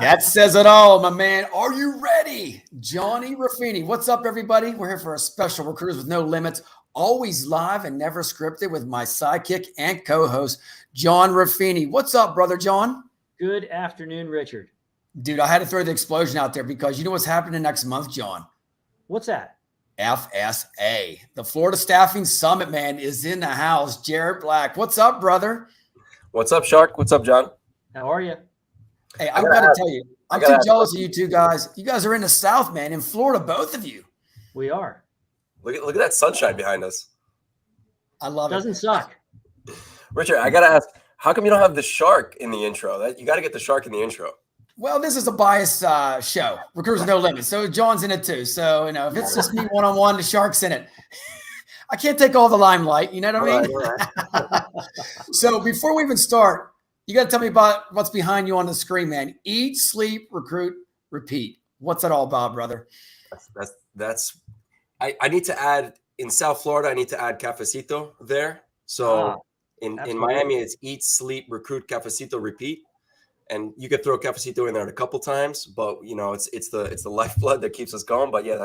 That says it all, my man. Are you ready? Johnny Ruffini. What's up, everybody? We're here for a special Recruiters with No Limits, always live and never scripted with my sidekick and co-host, John Ruffini. What's up, brother John? Good afternoon, Richard. Dude, I had to throw the explosion out there because you know what's happening next month, John? What's that? FSA. The Florida Staffing Summit, man, is in the house. Jared Black. What's up, brother? What's up, Shark? What's up, John? How are you? Hey, I'm going to tell you, I'm too jealous of you two guys. You guys are in the South, man, in Florida, both of you. We are. Look at that sunshine behind us. I love it. Doesn't suck. Richard, I got to ask, how come you don't have the shark in the intro? You got to get the shark in the intro. Well, this is a biased show. Recruiters with No Limits. So John's in it too. So, if it's just me one-on-one, the shark's in it. I can't take all the limelight. You know what I mean? Right. So before we even start, you got to tell me about what's behind you on the screen, man. Eat, sleep, recruit, repeat. What's that all about, brother? I need to add, in South Florida, I need to add Cafecito there. So in Miami, it's eat, sleep, recruit, Cafecito, repeat. And you could throw Cafecito in there a couple times, but it's the lifeblood that keeps us going. But yeah,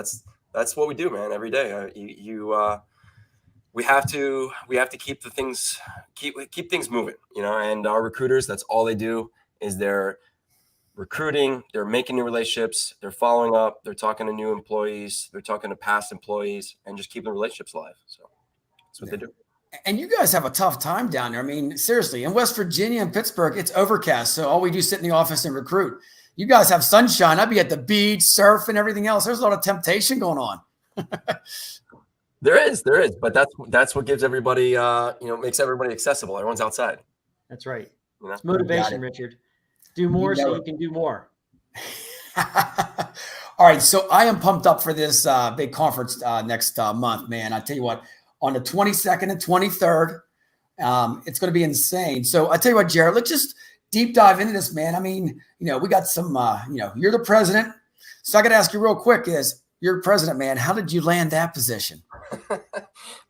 that's what we do, man. Every day, we have to keep things moving, and our recruiters, that's all they do is they're recruiting, they're making new relationships, they're following up, they're talking to new employees, they're talking to past employees, and just keeping relationships alive. So that's what they do. And you guys have a tough time down there. I mean, seriously, in West Virginia and Pittsburgh, it's overcast. So all we do is sit in the office and recruit. You guys have sunshine. I'd be at the beach, surf, and everything else. There's a lot of temptation going on. There is, but that's what gives everybody, makes everybody accessible. Everyone's outside. That's right. It's motivation, Richard. Do more so you can do more. All right, so I am pumped up for this big conference next month, man. I tell you what, on the 22nd and 23rd, it's going to be insane. So I tell you what, Jared, let's just deep dive into this, man. I mean, we got some, you're the president. So I got to ask you real quick you're president, man. How did you land that position?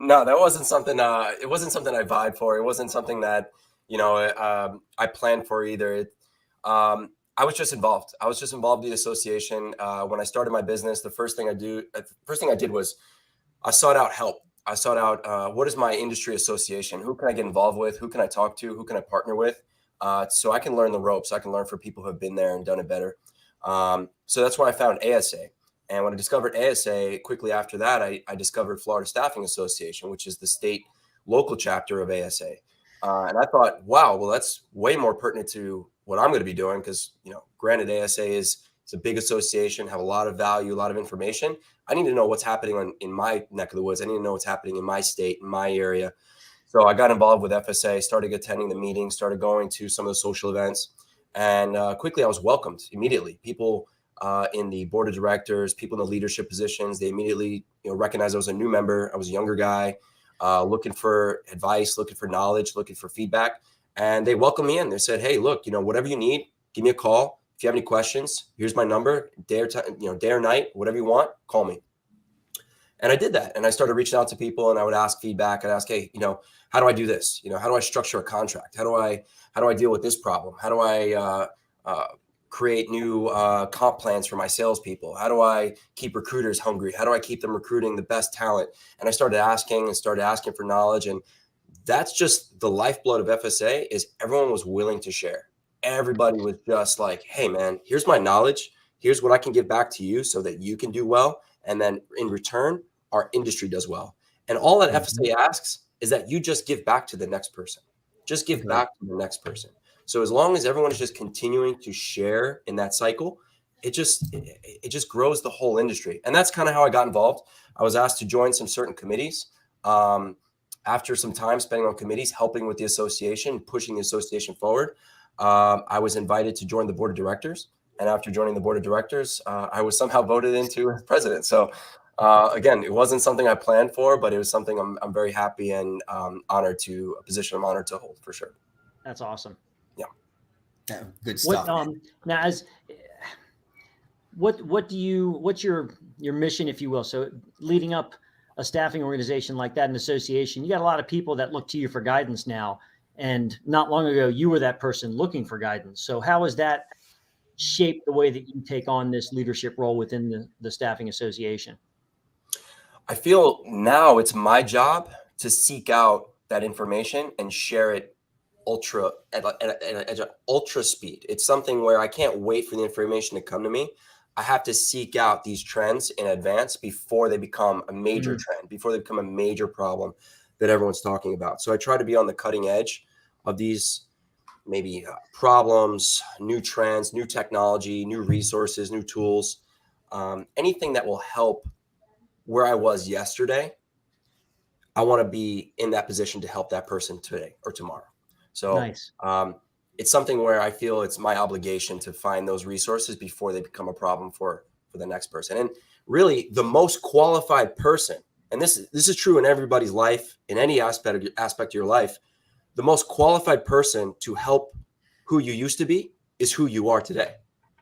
No, that wasn't something. It wasn't something I vied for. It wasn't something that I planned for either. I was just involved. I was just involved in the association. When I started my business, the first thing I did was I sought out help. I sought out what is my industry association? Who can I get involved with? Who can I talk to? Who can I partner with? So I can learn the ropes. I can learn from people who have been there and done it better. So that's when I found ASA. And when I discovered ASA, quickly after that, I discovered Florida Staffing Association, which is the state local chapter of ASA. And I thought, wow, well, that's way more pertinent to what I'm going to be doing because, granted, ASA is a big association, have a lot of value, a lot of information. I need to know what's happening in my neck of the woods. I need to know what's happening in my state, in my area. So I got involved with FSA, started attending the meetings, started going to some of the social events. And quickly, I was welcomed immediately. People in the board of directors, people in the leadership positions, they immediately recognized I was a new member. I was a younger guy, looking for advice, looking for knowledge, looking for feedback. And they welcomed me in. They said, hey, look, whatever you need, give me a call. If you have any questions, here's my number, day or night, whatever you want, call me. And I did that. And I started reaching out to people and I would ask feedback. I'd ask, hey, how do I do this? How do I structure a contract? How do I deal with this problem? How do I create new comp plans for my salespeople? How do I keep recruiters hungry? How do I keep them recruiting the best talent? And I started asking for knowledge. And that's just the lifeblood of FSA is everyone was willing to share. Everybody was just like, hey, man, here's my knowledge. Here's what I can give back to you so that you can do well. And then in return, our industry does well. And all that FSA asks is that you just give back to the next person. Just give back to the next person. So as long as everyone is just continuing to share in that cycle, it just grows the whole industry. And that's kind of how I got involved. I was asked to join some certain committees. After some time spending on committees, helping with the association, pushing the association forward, I was invited to join the board of directors. And after joining the board of directors, I was somehow voted into as president. So again, it wasn't something I planned for, but it was something I'm very happy and honored to a position I'm honored to hold for sure. That's awesome. Yeah, good stuff. Now, what's your mission, if you will? So leading up a staffing organization like that, an association, you got a lot of people that look to you for guidance now. And not long ago, you were that person looking for guidance. So how has that shape the way that you take on this leadership role within the staffing association? I feel now it's my job to seek out that information and share it at ultra speed. It's something where I can't wait for the information to come to me. I have to seek out these trends in advance before they become a major trend, before they become a major problem that everyone's talking about. So I try to be on the cutting edge of these maybe problems, new trends, new technology, new resources, new tools, anything that will help where I was yesterday. I want to be in that position to help that person today or tomorrow. So Nice. It's something where I feel it's my obligation to find those resources before they become a problem for the next person. And really the most qualified person, and this is true in everybody's life, in any aspect of your life, the most qualified person to help who you used to be is who you are today.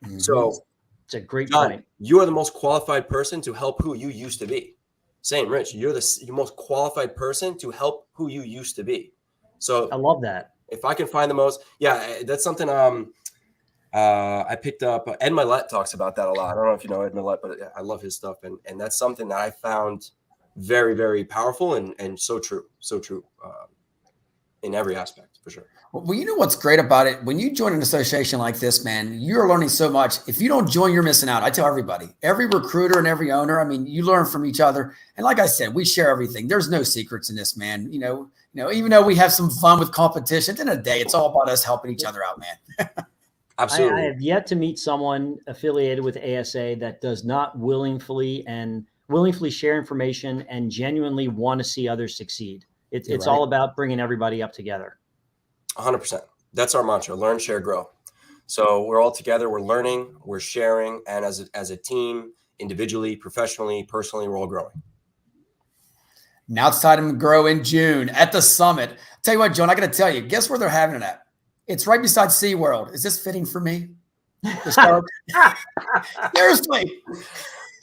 Mhm. So It's a great John, point. you are the most qualified person to help who you used to be. Same, Rich, you're the most qualified person to help who you used to be. So I love that. if I can find the most, that's something I picked up. Ed Milet talks about that a lot. I don't know if you know Ed Milet, but I love his stuff. And that's something that I found very, very powerful and so true in every aspect, for sure. Well, you know what's great about it? When you join an association like this, man, you're learning so much. If you don't join, you're missing out. I tell everybody, every recruiter and every owner, I mean, you learn from each other. And like I said, we share everything. There's no secrets in this, man. You know, even though we have some fun with competition, at the end of the day, it's all about us helping each other out, man. Absolutely. I have yet to meet someone affiliated with ASA that does not willingly share information and genuinely want to see others succeed. It's right. all about bringing everybody up together. 100%. That's our mantra: learn, share, grow. So we're all together, we're learning, we're sharing, and as a team, individually, professionally, personally, we're all growing. Now it's time to grow in June at the summit. Tell you what, John, I got to tell you, guess where they're having it at? It's right beside SeaWorld. Is this fitting for me? Seriously.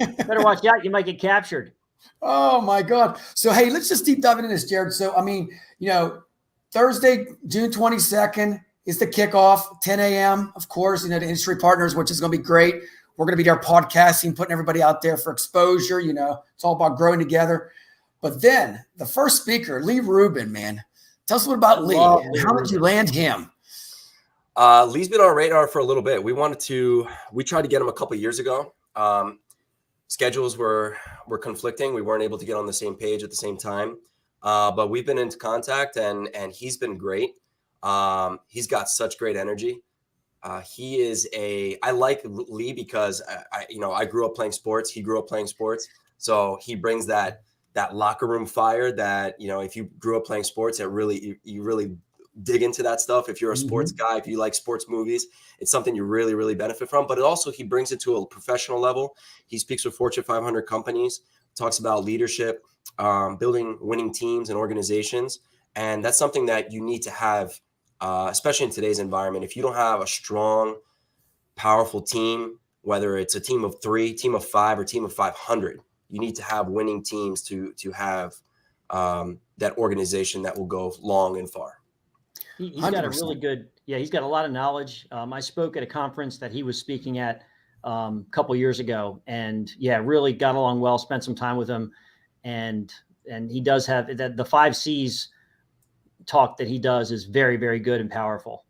Better watch out. You might get captured. Oh my God. So, hey, let's just deep dive into this, Jared. So, I mean, Thursday, June 22nd is the kickoff, 10 a.m. Of course, the industry partners, which is going to be great. We're going to be there podcasting, putting everybody out there for exposure. It's all about growing together. But then the first speaker, Lee Rubin, man, tell us what about Lee. How did you land him? Lee's been on our radar for a little bit. We tried to get him a couple of years ago. Schedules were conflicting. We weren't able to get on the same page at the same time. But we've been into contact and he's been great. He's got such great energy. I like Lee because I grew up playing sports. He grew up playing sports. So he brings that locker room fire that, if you grew up playing sports, you really dig into that stuff. If you're a sports guy, if you like sports movies, it's something you really, really benefit from. But he brings it to a professional level. He speaks with Fortune 500 companies, talks about leadership, building winning teams and organizations. And that's something that you need to have, especially in today's environment. If you don't have a strong, powerful team, whether it's a team of 3, team of 5, or team of 500, you need to have winning teams to have that organization that will go long and far. He's got a really good, he's got a lot of knowledge. I spoke at a conference that he was speaking at a couple of years ago, and really got along well, spent some time with him. And he does have that. The 5 C's talk that he does is very, very good and powerful.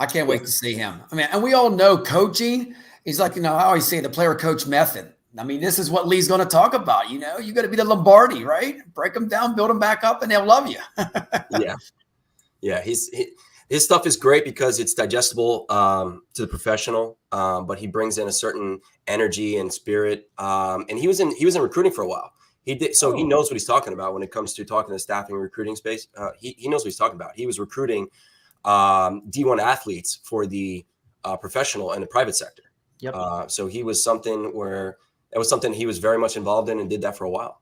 I can't wait to see him. I mean, and we all know coaching is like, I always say the player coach method. I mean, this is what Lee's going to talk about. You got to be the Lombardi, right? Break them down, build them back up, and they'll love you. Yeah. His stuff is great because it's digestible to the professional, but he brings in a certain energy and spirit. And he was in recruiting for a while. He did, so he knows what he's talking about when it comes to talking to staffing and recruiting space. He knows what he's talking about. He was recruiting D1 athletes for the professional and the private sector. Yep. So he was something he was very much involved in and did that for a while.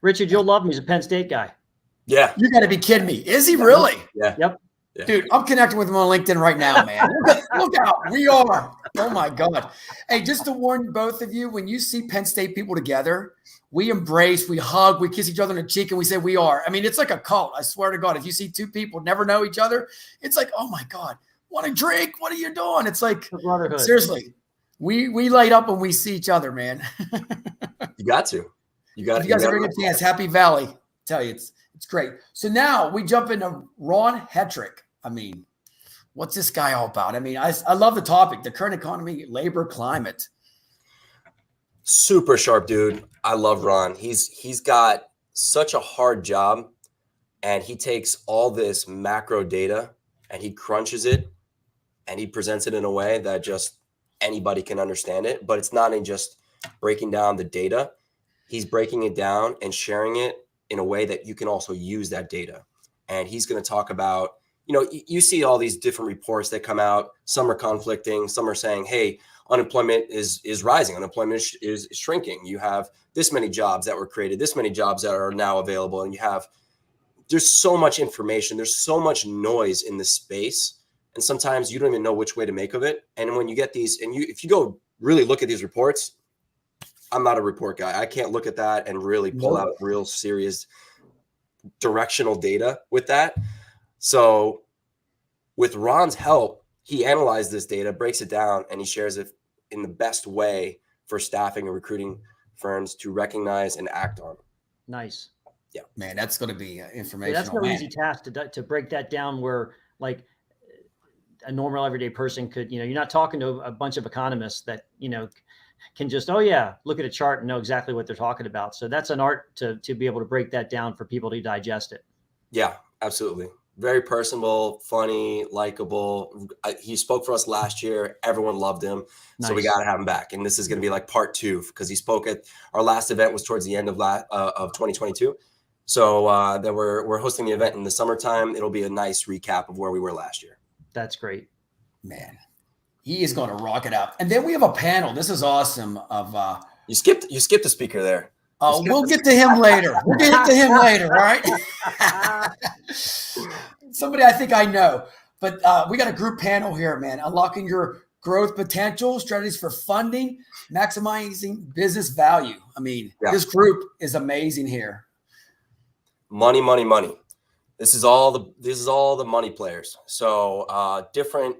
Richard, you'll love him. He's a Penn State guy. Yeah. You got to be kidding me. Is he really? Yeah. Yep. Yeah. Dude, I'm connecting with him on LinkedIn right now, man. Look out. We are. Oh, my God. Hey, just to warn both of you, when you see Penn State people together, we embrace, we hug, we kiss each other on the cheek, and we say we are. I mean, it's like a cult. I swear to God, if you see 2 people never know each other, it's like, oh, my God, Want a drink? What are you doing? It's like, brotherhood. Seriously, we light up when we see each other, man. You got to. You got. If you guys ever get a chance, Happy Valley. I tell you, it's great. So now we jump into Ron Hetrick. I mean, what's this guy all about? I mean, I love the topic, the current economy, labor, climate. Super sharp dude. I love Ron. He's got such a hard job, and he takes all this macro data and he crunches it and he presents it in a way that just anybody can understand it. But it's not in just breaking down the data. He's breaking it down and sharing it in a way that you can also use that data. And he's going to talk about, you see all these different reports that come out. Some are conflicting. Some are saying, hey, unemployment is rising. Unemployment is shrinking. You have this many jobs that were created, this many jobs that are now available. And there's so much information. There's so much noise in this space. And sometimes you don't even know which way to make of it. And when you get these, if you go really look at these reports, I'm not a report guy. I can't look at that and really pull out real serious directional data with that. So with Ron's help, he analyzed this data, breaks it down, and he shares it in the best way for staffing and recruiting firms to recognize and act on. Nice. Yeah, man, that's going to be informational. Yeah, that's no easy task to break that down where like a normal everyday person could, you're not talking to a bunch of economists that, can just, oh yeah, look at a chart and know exactly what they're talking about. So that's an art to be able to break that down for people to digest it. Yeah, absolutely. Very personable, funny, likable. He spoke for us last year. Everyone loved him. Nice. So we got to have him back. And this is going to be like part 2 because he spoke at our last event was towards the end of 2022. So that we're hosting the event in the summertime. It'll be a nice recap of where we were last year. That's great. Man, he is going to rock it out. And then we have a panel. This is awesome. You skipped the speaker there. Oh, we'll get to him later. We'll get to him later. All right. Somebody I think I know, but we got a group panel here, man. Unlocking your growth potential, strategies for funding, maximizing business value. I mean, This group is amazing here. Money, money, money. This is all the money players. So different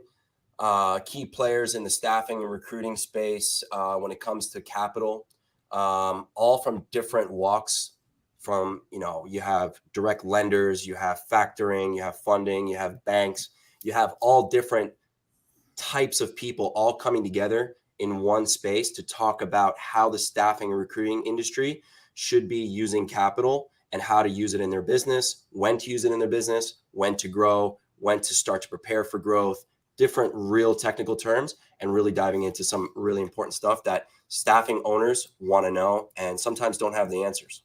key players in the staffing and recruiting space when it comes to capital, all from different walks. From, you have direct lenders, you have factoring, you have funding, you have banks, you have all different types of people all coming together in one space to talk about how the staffing and recruiting industry should be using capital and how to use it in their business, when to use it in their business, when to grow, when to start to prepare for growth, different real technical terms, and really diving into some really important stuff that staffing owners want to know and sometimes don't have the answers.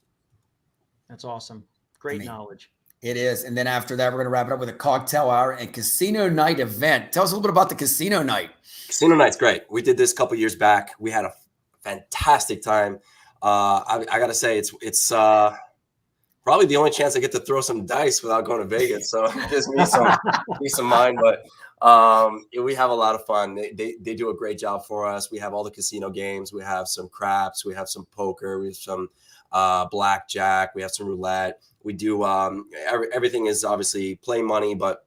That's awesome. Great knowledge. It is. And then after that, we're going to wrap it up with a cocktail hour and casino night event. Tell us a little bit about the casino night. Casino night's great. We did this a couple years back. We had a fantastic time. I got to say, it's probably the only chance I get to throw some dice without going to Vegas. So it gives me some peace of mind. But we have a lot of fun. They do a great job for us. We have all the casino games. We have some craps. We have some poker. We have some blackjack. We have some roulette. We do everything is obviously play money, but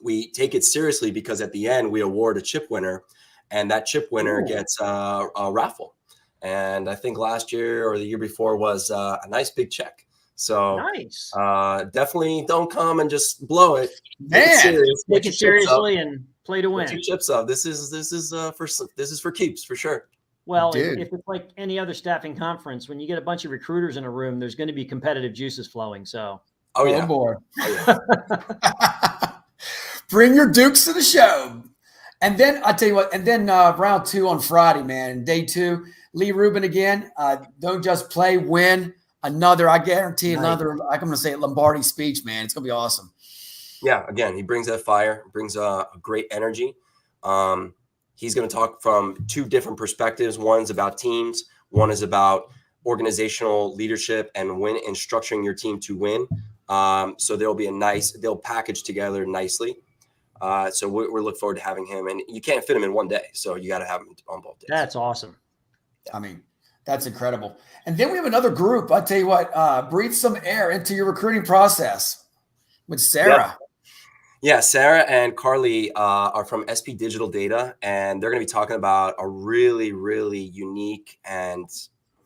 we take it seriously because at the end we award a chip winner, and that chip winner gets a raffle. And I think last year or the year before was a nice big check. So nice. Definitely don't come and just blow it. Man, take it seriously and play to win. Put your chips up. This is for keeps for sure. Well, if it's like any other staffing conference, when you get a bunch of recruiters in a room, there's going to be competitive juices flowing. So, oh boy, bring your Dukes to the show. And then I tell you what. And then round 2 on Friday, man. Day 2, Lee Rubin again. Don't just play, win. Another, I guarantee another. I'm going to say Lombardi speech, man. It's going to be awesome. Yeah. Again, he brings that fire, brings a great energy. He's going to talk from 2 different perspectives. One's about teams. One is about organizational leadership and structuring your team to win. So they'll package together nicely. So we look forward to having him, and you can't fit him in one day. So you got to have him on both days. That's awesome. I mean, that's incredible. And then we have another group. I tell you what, breathe some air into your recruiting process with Sarah. Yeah, Sarah and Carly are from SP Digital Data, and they're going to be talking about a really, really unique and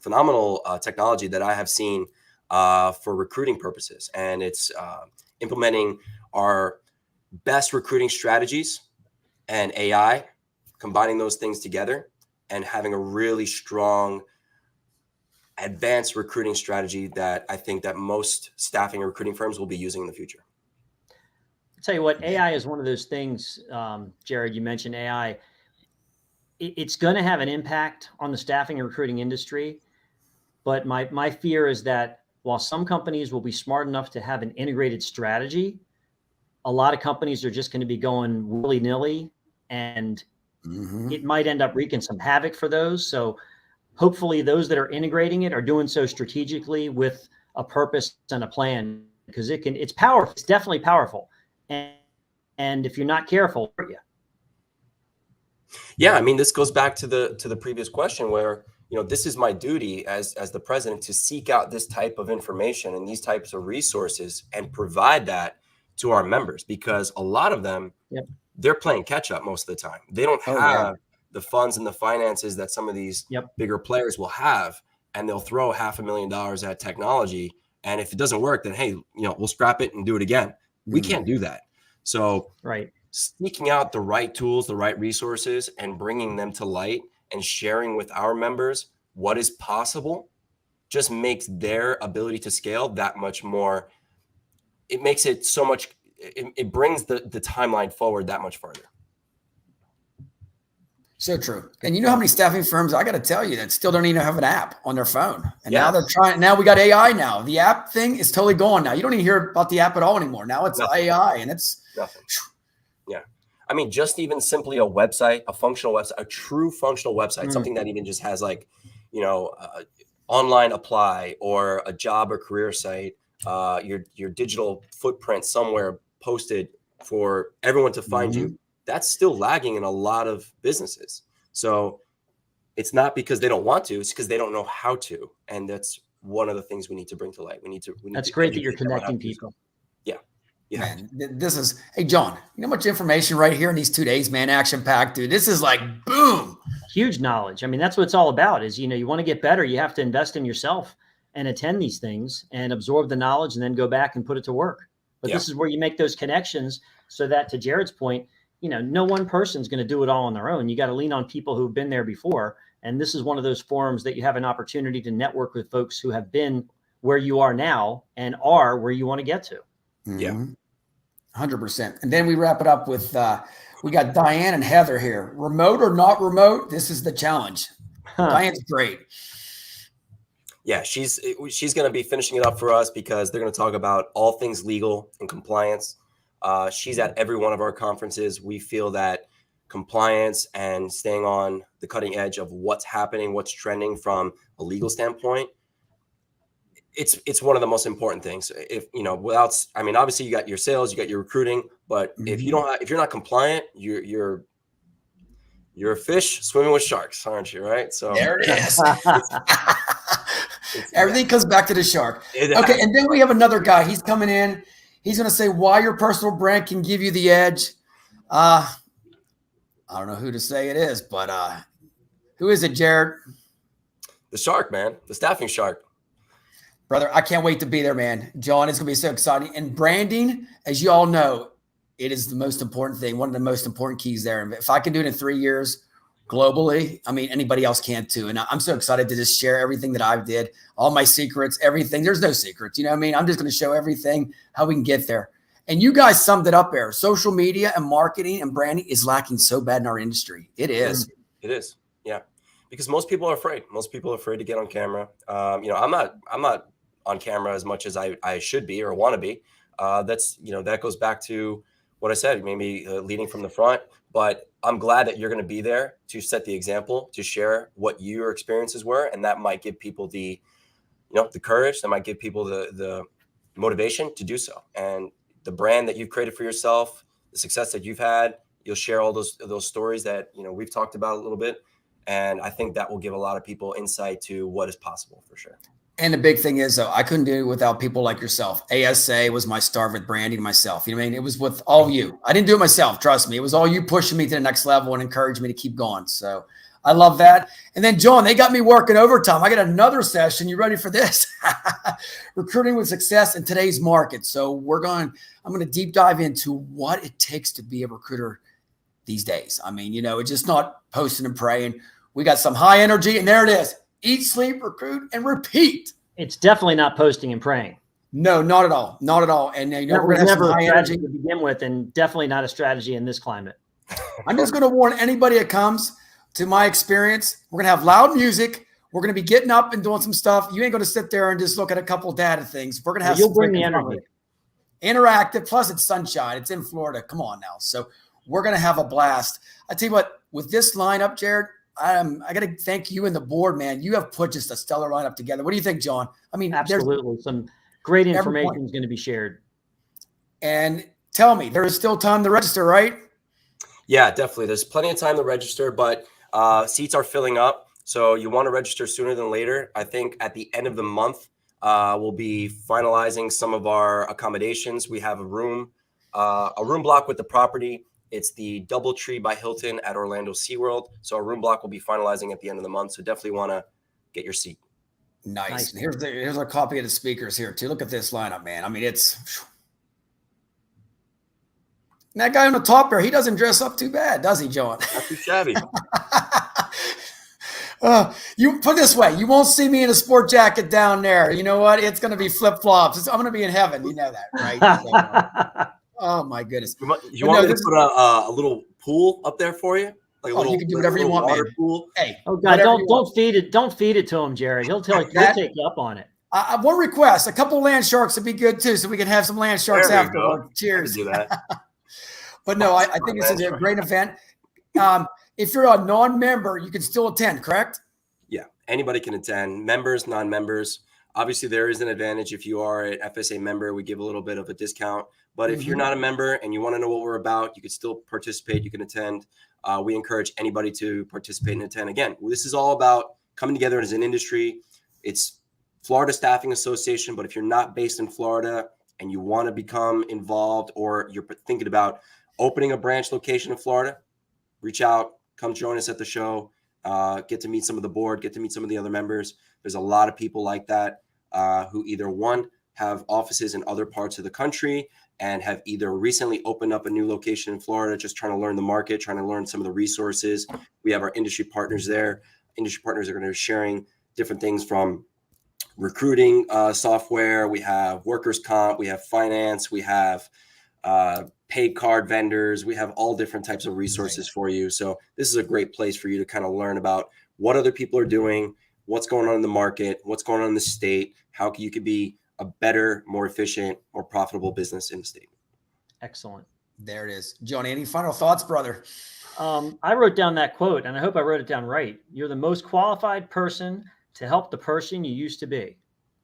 phenomenal technology that I have seen for recruiting purposes. And it's implementing our best recruiting strategies and AI, combining those things together and having a really strong advanced recruiting strategy that I think that most staffing and recruiting firms will be using in the future. I'll tell you what, AI is one of those things, Jared, you mentioned AI. It's going to have an impact on the staffing and recruiting industry. But my fear is that while some companies will be smart enough to have an integrated strategy, a lot of companies are just going to be going willy-nilly, and it might end up wreaking some havoc for those. So hopefully those that are integrating it are doing so strategically with a purpose and a plan, because it's powerful. It's definitely powerful. And if you're not careful, yeah, I mean, this goes back to the previous question where, this is my duty as the president to seek out this type of information and these types of resources and provide that to our members, because a lot of them, they're playing catch up most of the time. They don't have the funds and the finances that some of these bigger players will have, and they'll throw $500,000 at technology. And if it doesn't work, then, hey, we'll scrap it and do it again. We can't do that. So seeking out the right tools, the right resources, and bringing them to light and sharing with our members what is possible just makes their ability to scale that much more. It makes it so much, it brings the timeline forward that much further. So true. And you know how many staffing firms, I got to tell you, that still don't even have an app on their phone. And now they're trying, now we got AI now. The app thing is totally gone now. You don't even hear about the app at all anymore. Now it's AI, and it's nothing. Yeah. I mean, just even simply a website, a functional website, a true functional website, something that even just has like, online apply or a job or career site, your digital footprint somewhere posted for everyone to find you. That's still lagging in a lot of businesses. So it's not because they don't want to, it's because they don't know how to. And that's one of the things we need to bring to light. That's great that you're connecting people. Yeah. Man, this is, hey, John, you know how much information right here in these 2 days, man, action-packed, dude. This is like, boom. Huge knowledge. I mean, that's what it's all about is, you want to get better. You have to invest in yourself and attend these things and absorb the knowledge and then go back and put it to work. But this is where you make those connections so that, to Jared's point, no one person's going to do it all on their own. You got to lean on people who've been there before. And this is one of those forums that you have an opportunity to network with folks who have been where you are now and are where you want to get to. Yeah. 100%. And then we wrap it up with, we got Diane and Heather here. Remote or not remote, this is the challenge. Diane's great. Yeah, she's going to be finishing it up for us because they're going to talk about all things legal and compliance. She's at every one of our conferences. We feel that compliance and staying on the cutting edge of what's happening, what's trending from a legal standpoint, it's one of the most important things. If obviously you got your sales, you got your recruiting, but if you're not compliant, you're a fish swimming with sharks, aren't you? Right? So there it is. Everything comes back to the shark. Okay, and then we have another guy. He's coming in. He's going to say why your personal brand can give you the edge. I don't know who to say it is, but who is it, Jared? The shark, man. The staffing shark. Brother, I can't wait to be there, man. John, it's going to be so exciting. And branding, as you all know, it is the most important thing, one of the most important keys there. And if I can do it in 3 years globally, I mean, anybody else can too. And I'm so excited to just share everything that I've did, all my secrets, everything. There's no secrets. You know what I mean? I'm just going to show everything, how we can get there. And you guys summed it up there. Social media and marketing and branding is lacking so bad in our industry. It is. It is. Yeah. Because most people are afraid. Most people are afraid to get on camera. I'm not on camera as much as I should be or want to be. That goes back to what I said, maybe leading from the front, but I'm glad that you're going to be there to set the example, to share what your experiences were. And that might give people the courage, that might give people the motivation to do so. And the brand that you've created for yourself, the success that you've had, you'll share all those stories that, we've talked about a little bit. And I think that will give a lot of people insight to what is possible for sure. And the big thing is, though, I couldn't do it without people like yourself. ASA was my start with branding myself. You know what I mean? It was with all of you. I didn't do it myself. Trust me. It was all you pushing me to the next level and encouraging me to keep going. So I love that. And then, John, they got me working overtime. I got another session. You ready for this? Recruiting with success in today's market. So I'm going to deep dive into what it takes to be a recruiter these days. I mean, it's just not posting and praying. We got some high energy, and there it is. Eat, sleep, recruit, and repeat. It's definitely not posting and praying. No, not at all. Not at all. And we're going to have never some high energy to begin with, and definitely not a strategy in this climate. I'm just going to warn anybody that comes to my experience. We're going to have loud music. We're going to be getting up and doing some stuff. You ain't going to sit there and just look at a couple data things. We're going to have you'll bring the energy. Interactive. Plus, it's sunshine. It's in Florida. Come on now. So we're going to have a blast. I tell you what, with this lineup, Jared, I got to thank you and the board, man. You have put just a stellar lineup together. What do you think, John? I mean, absolutely. Some great information is going to be shared. And tell me, there is still time to register, right? Yeah, definitely. There's plenty of time to register, but seats are filling up. So you want to register sooner than later. I think at the end of the month, we'll be finalizing some of our accommodations. We have a room block with the property. It's the DoubleTree by Hilton at Orlando SeaWorld. So our room block will be finalizing at the end of the month. So definitely want to get your seat. Nice. And here's our copy of the speakers here too. Look at this lineup, man. I mean, it's and that guy on the top there. He doesn't dress up too bad, does he, John? Not too shabby. You put it this way, you won't see me in a sport jacket down there. You know what? It's going to be flip flops. I'm going to be in heaven. You know that, right? So, oh my goodness! You want me to put a little pool up there for you? Like you can do whatever you want, man. Pool. Hey, God, don't feed it. Don't feed it to him, Jared. He'll take you up on it. One request: a couple of land sharks would be good too, so we can have some land sharks afterward. Cheers. Do that. But no, I think this is a great event. If you're a non-member, you can still attend, correct? Yeah, anybody can attend. Members, non-members. Obviously, there is an advantage if you are an FSA member. We give a little bit of a discount. But if you're not a member and you want to know what we're about, you can still participate. You can attend. We encourage anybody to participate and attend. Again, this is all about coming together as an industry. It's Florida Staffing Association, but if you're not based in Florida and you want to become involved or you're thinking about opening a branch location in Florida, reach out, come join us at the show, get to meet some of the board, get to meet some of the other members. There's a lot of people like that who either have offices in other parts of the country and have either recently opened up a new location in Florida, just trying to learn the market, trying to learn some of the resources. We have our industry partners there. Industry partners are going to be sharing different things from recruiting software. We have workers' comp. We have finance. We have paid card vendors. We have all different types of resources for you. So this is a great place for you to kind of learn about what other people are doing, what's going on in the market, what's going on in the state, how you could be a better, more efficient, more profitable business in the state. Excellent. There it is. Johnny, any final thoughts, brother? I wrote down that quote, and I hope I wrote it down right. You're the most qualified person to help the person you used to be.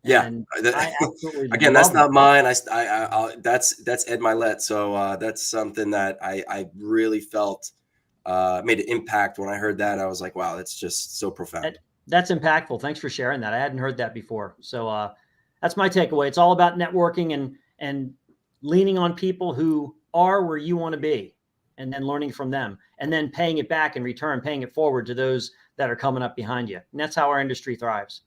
Yeah. And I absolutely again, that's not mine. That's Ed Milet. So that's something that I really felt made an impact when I heard that. I was like, wow, that's just so profound. That's impactful. Thanks for sharing that. I hadn't heard that before. So that's my takeaway. It's all about networking and leaning on people who are where you want to be and then learning from them and then paying it back in return, paying it forward to those that are coming up behind you. And that's how our industry thrives.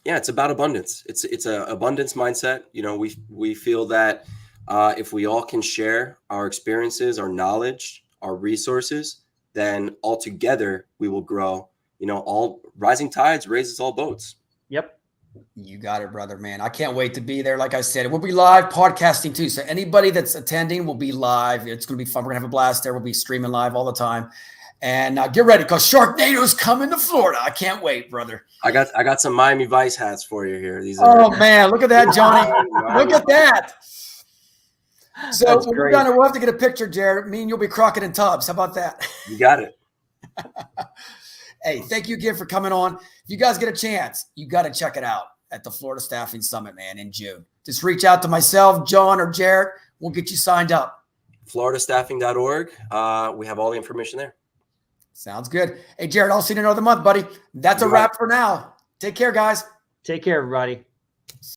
Yeah, it's about abundance. It's a abundance mindset. You know, we feel that if we all can share our experiences, our knowledge, our resources, then all together we will grow. You know, all rising tides raises all boats. Yep. You got it, brother, man. I can't wait to be there. Like I said, we'll be live podcasting too. So anybody that's attending will be live. It's going to be fun. We're going to have a blast there. We'll be streaming live all the time. And get ready because Sharknado's coming to Florida. I can't wait, brother. I got some Miami Vice hats for you here. Man, look at that, Johnny. Look at that. So when we're done, we'll have to get a picture, Jared. Me and you'll be Crockett and Tubbs. How about that? You got it. Hey, thank you again for coming on. If you guys get a chance, you got to check it out at the Florida Staffing Summit, man, in June. Just reach out to myself, John, or Jared. We'll get you signed up. FloridaStaffing.org. We have all the information there. Sounds good. Hey, Jared, I'll see you in another month, buddy. That's a wrap for now. Take care, guys. Take care, everybody.